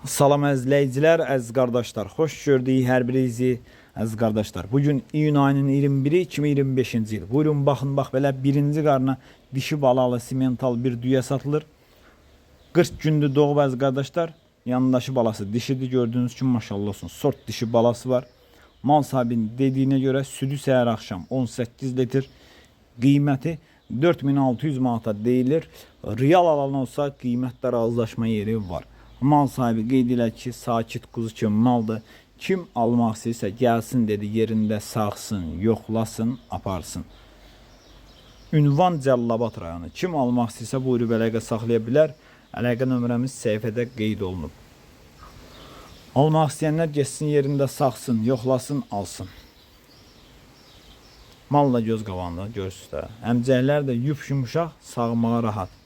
Salam əzizləyicilər, əziz qardaşlar. Xoş gördük hər birinizi, əziz qardaşlar. Bugün iyun ayının 21-i 2025-ci il. Buyurun baxın, bax belə birinci qarına dişi balalı simental bir düyə satılır. 40 gündür doğub əziz qardaşlar. Yanındakı balası dişidir, gördüğünüz kimi maşallah olsun. Sort dişi balası var. Mal sahibinin dediyinə görə südü səhər axşam 18 litr. Qiyməti 4600 manata deyilir. Real alan olsa qiymətdə razılaşma yeri var. Mal sahibi qeyd edir ki, sakit quzu kimi maldır. Kim almaq istəyirsə gəlsin dedi, yerində sağsın, yoxlasın, aparsın. Ünvan Cəllabad rayonu. Kim almaq istəyirsə buyurub əlaqə saxlaya bilər. Əlaqə nömrəmiz səhifədə qeyd olunub. Almaq istəyənlər getsin, yerində sağsın, yoxlasın, alsın. Mal da göz qabağında, görürsünüz də. Əmcəklər də yumuşaq, sağmağa rahat.